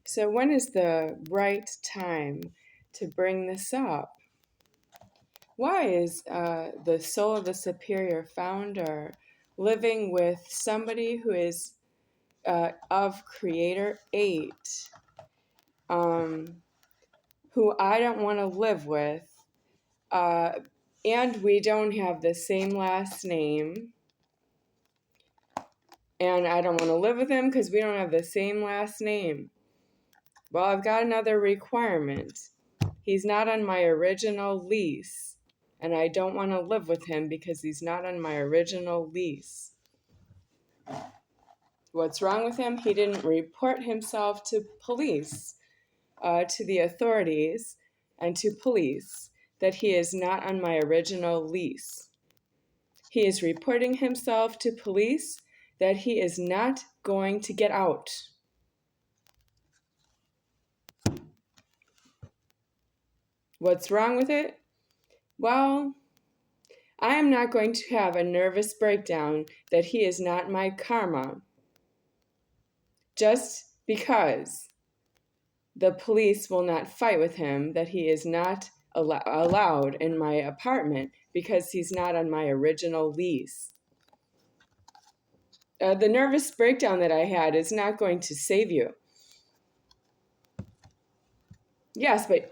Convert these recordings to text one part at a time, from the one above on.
So when is the right time to bring this up? Why is the soul of the superior founder living with somebody who is of Creator 8, who I don't want to live with, and we don't have the same last name, and I don't want to live with him because we don't have the same last name? Well, I've got another requirement. He's not on my original lease, and I don't want to live with him because he's not on my original lease. What's wrong with him? He didn't report himself to police, to the authorities, and to police that he is not on my original lease. He is reporting himself to police that he is not going to get out. What's wrong with it? Well, I am not going to have a nervous breakdown that he is not my karma just because the police will not fight with him that he is not allowed in my apartment because he's not on my original lease. The nervous breakdown that I had is not going to save you. Yes, but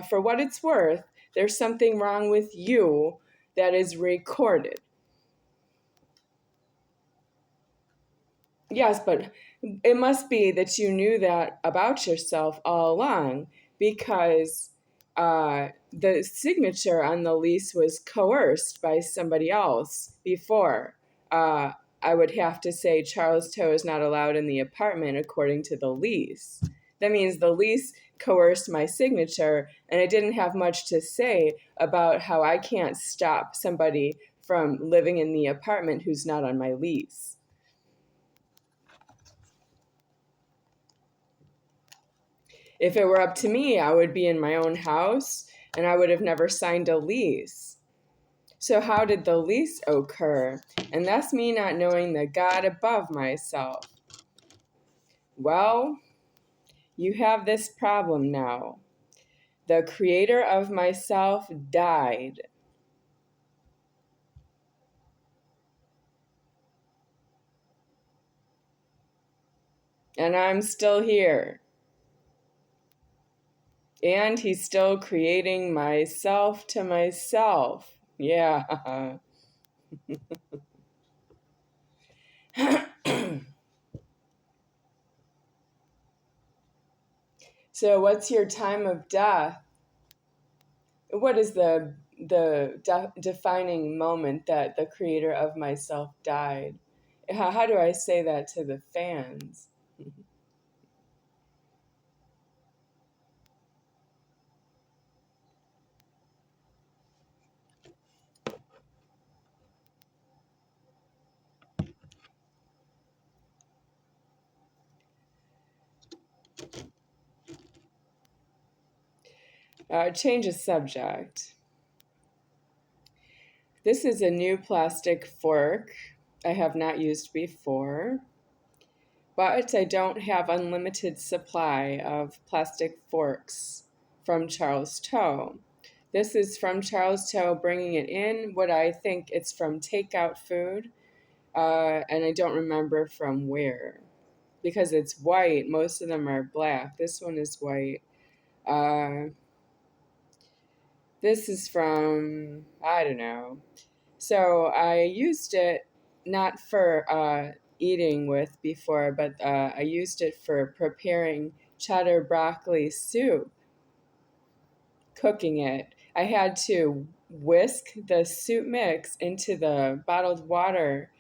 for what it's worth, there's something wrong with you that is recorded. Yes, but it must be that you knew that about yourself all along, because the signature on the lease was coerced by somebody else before. I would have to say Charles Toe is not allowed in the apartment according to the lease. That means the lease coerced my signature, and I didn't have much to say about how I can't stop somebody from living in the apartment who's not on my lease. If it were up to me, I would be in my own house and I would have never signed a lease. So how did the lease occur? And that's me not knowing the God above myself. Well, you have this problem now. The creator of myself died. And I'm still here. And he's still creating myself to myself. Yeah. So what's your time of death? What is the defining moment that the creator of myself died? How do I say that to the fans? Change of subject. This is a new plastic fork I have not used before, but I don't have unlimited supply of plastic forks from Charles Toe. This is from Charles Toe bringing it in. What I think it's from takeout food, and I don't remember from where. Because it's white, most of them are black. This one is white. This is from, I don't know. So I used it not for eating with before, but I used it for preparing cheddar broccoli soup, cooking it. I had to whisk the soup mix into the bottled water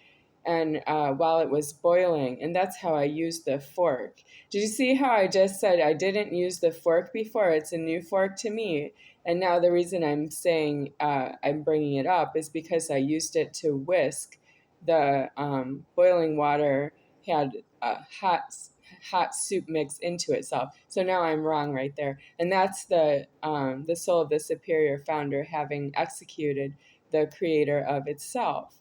and while it was boiling, and that's how I used the fork. Did you see how I just said I didn't use the fork before? It's a new fork to me, and now the reason I'm saying I'm bringing it up is because I used it to whisk. The boiling water had hot soup mix into itself. So now I'm wrong right there, and that's the soul of the superior founder having executed the creator of itself.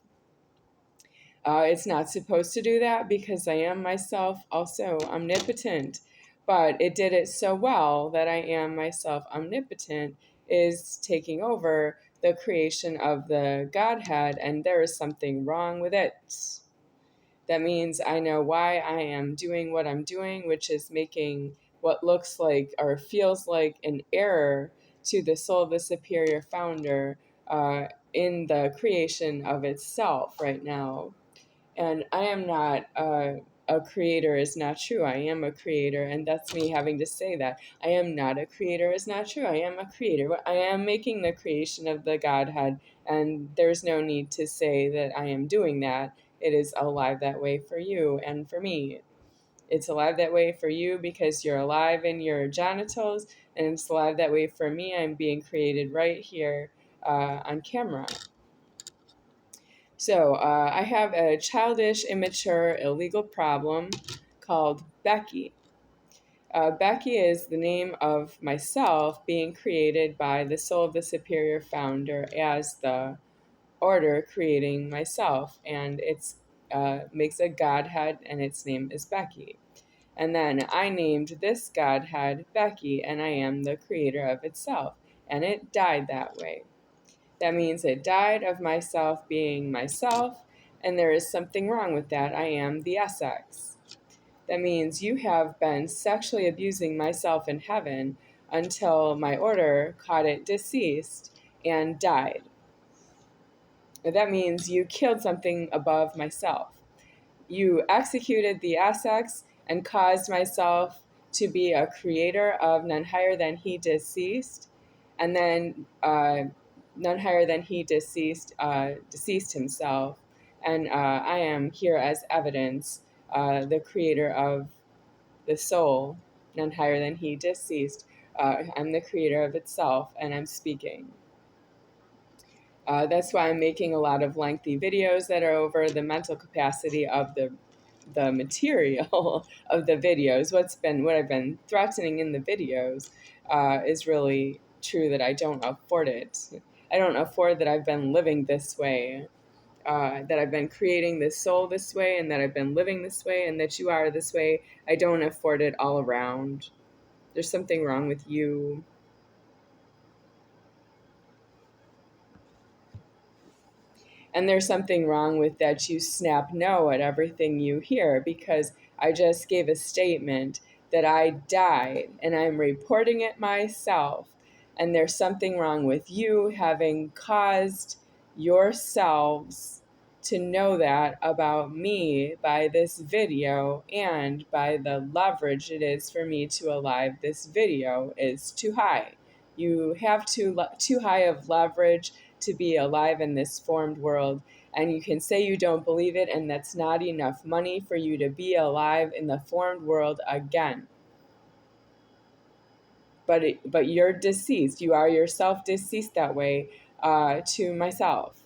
It's not supposed to do that because I am myself also omnipotent, but it did it so well that I am myself omnipotent is taking over the creation of the Godhead, and there is something wrong with it. That means I know why I am doing what I'm doing, which is making what looks like or feels like an error to the soul of the superior founder in the creation of itself right now. And I am not a creator is not true. I am a creator, and that's me having to say that. I am not a creator is not true. I am a creator. I am making the creation of the Godhead, and there's no need to say that I am doing that. It is alive that way for you and for me. It's alive that way for you because you're alive in your genitals, and it's alive that way for me. I'm being created right here on camera. So I have a childish, immature, illegal problem called Becky. Becky is the name of myself being created by the soul of the superior founder as the order creating myself. And it's makes a godhead, and its name is Becky. And then I named this godhead Becky, and I am the creator of itself. And it died that way. That means it died of myself being myself, and there is something wrong with that. I am the SX. That means you have been sexually abusing myself in heaven until my order caught it deceased and died. That means you killed something above myself. You executed the SX and caused myself to be a creator of none higher than he deceased, and then none higher than he deceased himself. And I am here as evidence, the creator of the soul, none higher than he deceased. I'm the creator of itself, and I'm speaking. That's why I'm making a lot of lengthy videos that are over the mental capacity of the material of the videos. What I've been threatening in the videos is really true, that I don't afford it. I don't afford that I've been living this way, that I've been creating this soul this way, and that I've been living this way, and that you are this way. I don't afford it all around. There's something wrong with you. And there's something wrong with that you snap no at everything you hear, because I just gave a statement that I died and I'm reporting it myself. And there's something wrong with you having caused yourselves to know that about me by this video, and by the leverage it is for me to alive this video is too high. You have too high of leverage to be alive in this formed world. And you can say you don't believe it, and that's not enough money for you to be alive in the formed world again. But you're deceased. You are yourself deceased that way to myself.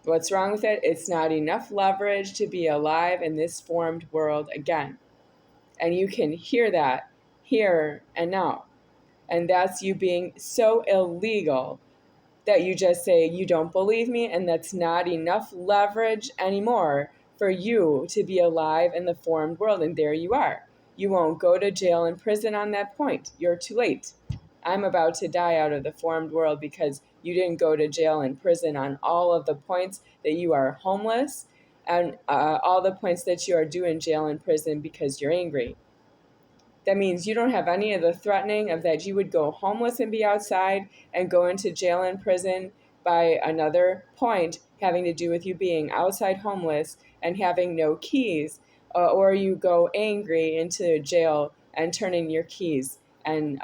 What's wrong with it? It's not enough leverage to be alive in this formed world again. And you can hear that here and now. And that's you being so illegal that you just say you don't believe me, and that's not enough leverage anymore for you to be alive in the formed world. And there you are. You won't go to jail and prison on that point. You're too late. I'm about to die out of the formed world because you didn't go to jail and prison on all of the points that you are homeless, and all the points that you are due in jail and prison because you're angry. That means you don't have any of the threatening of that you would go homeless and be outside, and go into jail and prison by another point having to do with you being outside homeless and having no keys, or you go angry into jail and turn in your keys, and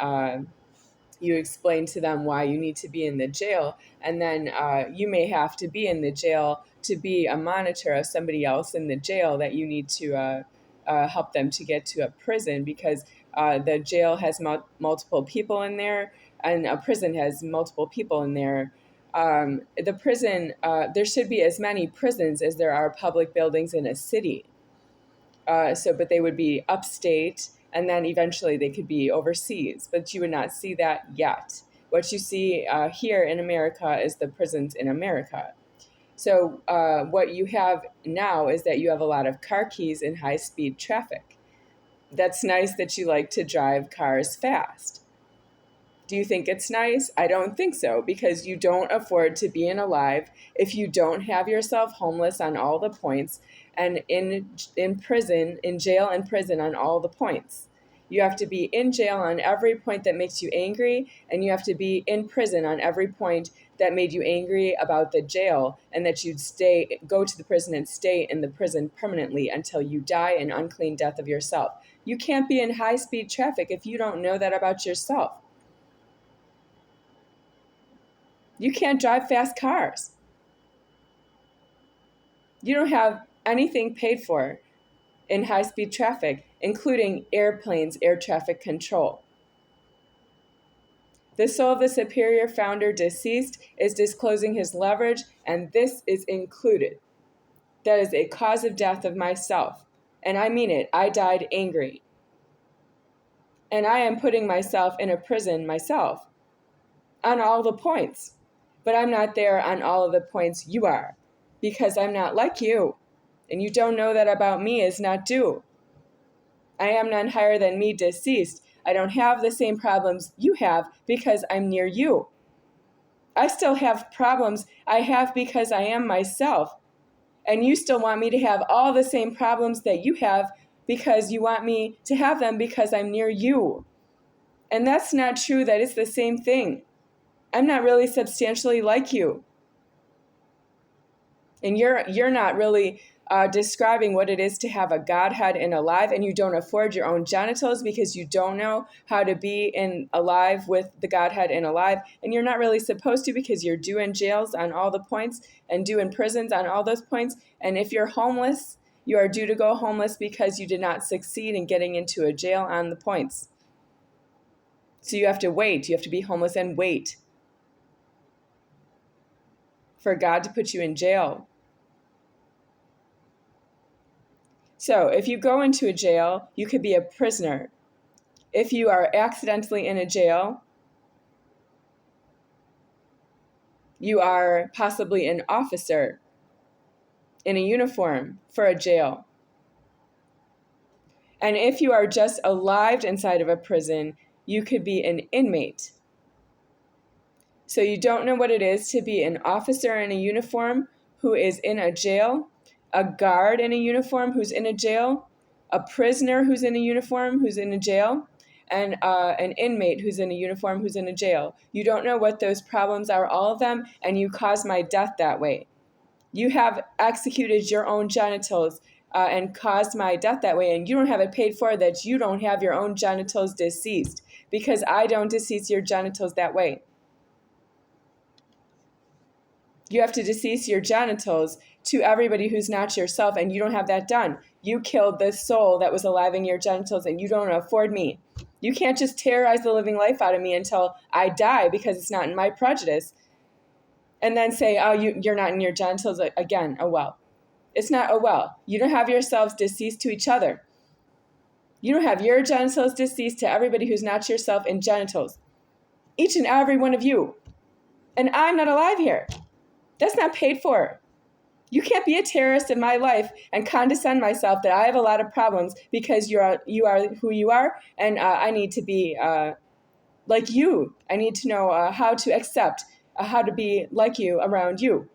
you explain to them why you need to be in the jail, and then you may have to be in the jail to be a monitor of somebody else in the jail that you need to help them to get to a prison, because the jail has multiple people in there, and a prison has multiple people in there. The prison, there should be as many prisons as there are public buildings in a city. But they would be upstate, and then eventually they could be overseas. But you would not see that yet. What you see here in America is the prisons in America. So what you have now is that you have a lot of car keys in high-speed traffic. That's nice that you like to drive cars fast. Do you think it's nice? I don't think so, because you don't afford to be alive if you don't have yourself homeless on all the points and in prison, in jail and prison on all the points. You have to be in jail on every point that makes you angry, and you have to be in prison on every point that made you angry about the jail, and that you'd go to the prison and stay in the prison permanently until you die an unclean death of yourself. You can't be in high-speed traffic if you don't know that about yourself. You can't drive fast cars. You don't have anything paid for in high-speed traffic, including airplanes, air traffic control. The soul of the superior founder deceased is disclosing his leverage, and this is included. That is a cause of death of myself. And I mean it. I died angry. And I am putting myself in a prison myself on all the points. But I'm not there on all of the points you are, because I'm not like you. And you don't know that about me is not due. I am none higher than me deceased. I don't have the same problems you have because I'm near you. I still have problems I have because I am myself. And you still want me to have all the same problems that you have because you want me to have them because I'm near you. And that's not true. That is the same thing. I'm not really substantially like you. And you're not really describing what it is to have a Godhead and alive, and you don't afford your own genitals because you don't know how to be alive with the Godhead and alive, and you're not really supposed to because you're due in jails on all the points and due in prisons on all those points. And if you're homeless, you are due to go homeless because you did not succeed in getting into a jail on the points. So you have to wait. You have to be homeless and wait for God to put you in jail. So if you go into a jail, you could be a prisoner. If you are accidentally in a jail, you are possibly an officer in a uniform for a jail. And if you are just alive inside of a prison, you could be an inmate. So you don't know what it is to be an officer in a uniform who is in a jail, a guard in a uniform who's in a jail, a prisoner who's in a uniform who's in a jail, and an inmate who's in a uniform who's in a jail. You don't know what those problems are, all of them, and you caused my death that way. You have executed your own genitals and caused my death that way, and you don't have it paid for that you don't have your own genitals deceased, because I don't decease your genitals that way. You have to decease your genitals to everybody who's not yourself, and you don't have that done. You killed the soul that was alive in your genitals, and you don't afford me. You can't just terrorize the living life out of me until I die because it's not in my prejudice, and then say, oh, you're not in your genitals again. Oh, well. It's not, oh, well. You don't have yourselves deceased to each other. You don't have your genitals deceased to everybody who's not yourself in genitals. Each and every one of you. And I'm not alive here. That's not paid for. You can't be a terrorist in my life and condescend myself that I have a lot of problems because you are who you are, and I need to be like you. I need to know how to accept, how to be like you around you.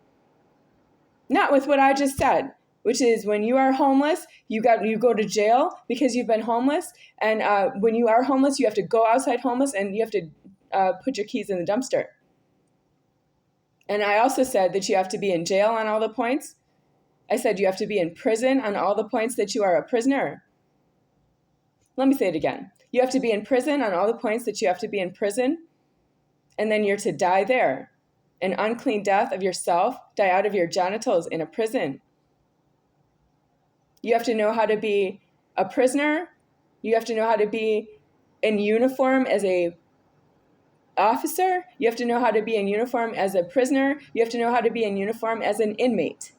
Not with what I just said, which is when you are homeless, you go to jail because you've been homeless, and when you are homeless, you have to go outside homeless and you have to put your keys in the dumpster. And I also said that you have to be in jail on all the points. I said you have to be in prison on all the points that you are a prisoner. Let me say it again. You have to be in prison on all the points that you have to be in prison, and then you're to die there. An unclean death of yourself, die out of your genitals in a prison. You have to know how to be a prisoner. You have to know how to be in uniform as a officer. You have to know how to be in uniform as a prisoner. You have to know how to be in uniform as an inmate.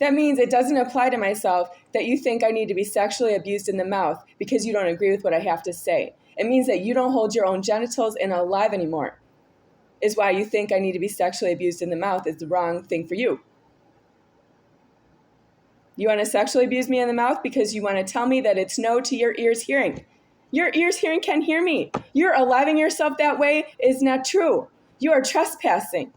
That means it doesn't apply to myself that you think I need to be sexually abused in the mouth because you don't agree with what I have to say. It means that you don't hold your own genitals in alive anymore. is why you think I need to be sexually abused in the mouth is the wrong thing for you. You want to sexually abuse me in the mouth because you want to tell me that it's no to your ears hearing. Your ears hearing can hear me. You're allowing yourself that way is not true. You are trespassing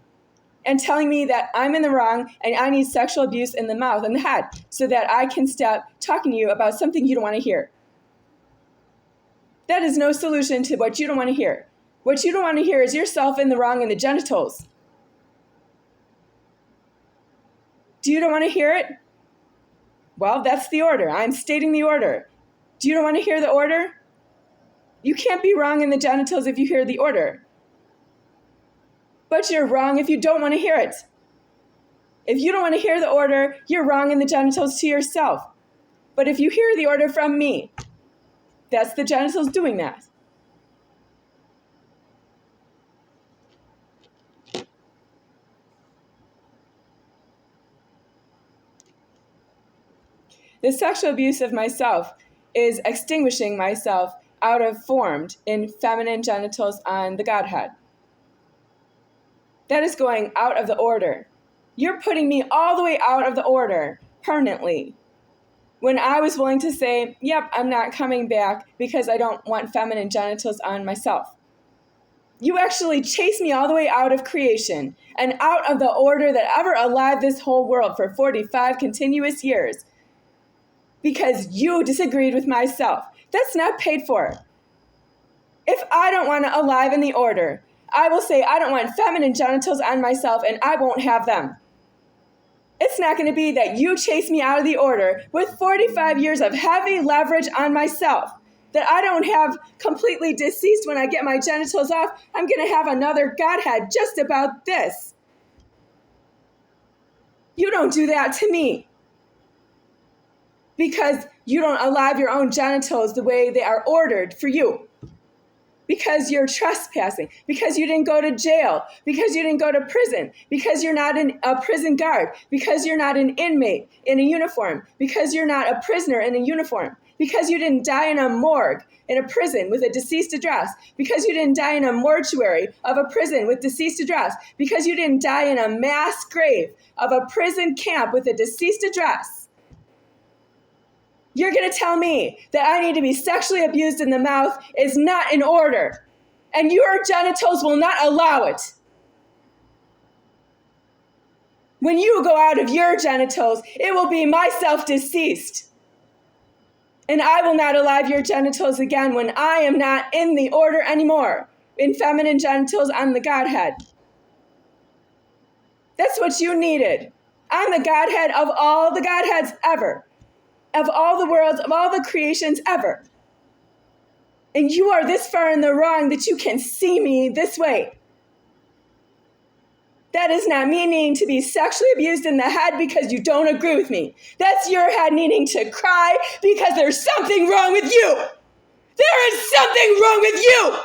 and telling me that I'm in the wrong and I need sexual abuse in the mouth and the head so that I can stop talking to you about something you don't want to hear. That is no solution to what you don't want to hear. What you don't want to hear is yourself in the wrong in the genitals. Do you don't want to hear it? Well, that's the order. I'm stating the order. Do you don't want to hear the order? You can't be wrong in the genitals if you hear the order. But you're wrong if you don't want to hear it. If you don't want to hear the order, you're wrong in the genitals to yourself. But if you hear the order from me, that's the genitals doing that. The sexual abuse of myself is extinguishing myself out of formed in feminine genitals on the Godhead. That is going out of the order. You're putting me all the way out of the order permanently. When I was willing to say, yep, I'm not coming back because I don't want feminine genitals on myself. You actually chased me all the way out of creation and out of the order that ever allowed this whole world for 45 continuous years because you disagreed with myself. That's not paid for. If I don't want to alive in the order, I will say I don't want feminine genitals on myself and I won't have them. It's not going to be that you chase me out of the order with 45 years of heavy leverage on myself that I don't have completely deceased when I get my genitals off. I'm going to have another Godhead just about this. You don't do that to me because you don't alive your own genitals the way they are ordered for you. Because you're trespassing, because you didn't go to jail, because you didn't go to prison, because you're not a prison guard, because you're not an inmate in a uniform, because you're not a prisoner in a uniform, because you didn't die in a morgue in a prison with a deceased address, because you didn't die in a mortuary of a prison with deceased address, because you didn't die in a mass grave of a prison camp with a deceased address. You're going to tell me that I need to be sexually abused in the mouth is not in order, and your genitals will not allow it. When you go out of your genitals, it will be myself deceased. And I will not allow your genitals again when I am not in the order anymore, in feminine genitals on the Godhead. That's what you needed. I'm the Godhead of all the Godheads ever. Of all the worlds, of all the creations ever. And you are this far in the wrong that you can see me this way. That is not me needing to be sexually abused in the head because you don't agree with me. That's your head needing to cry because there's something wrong with you. There is something wrong with you.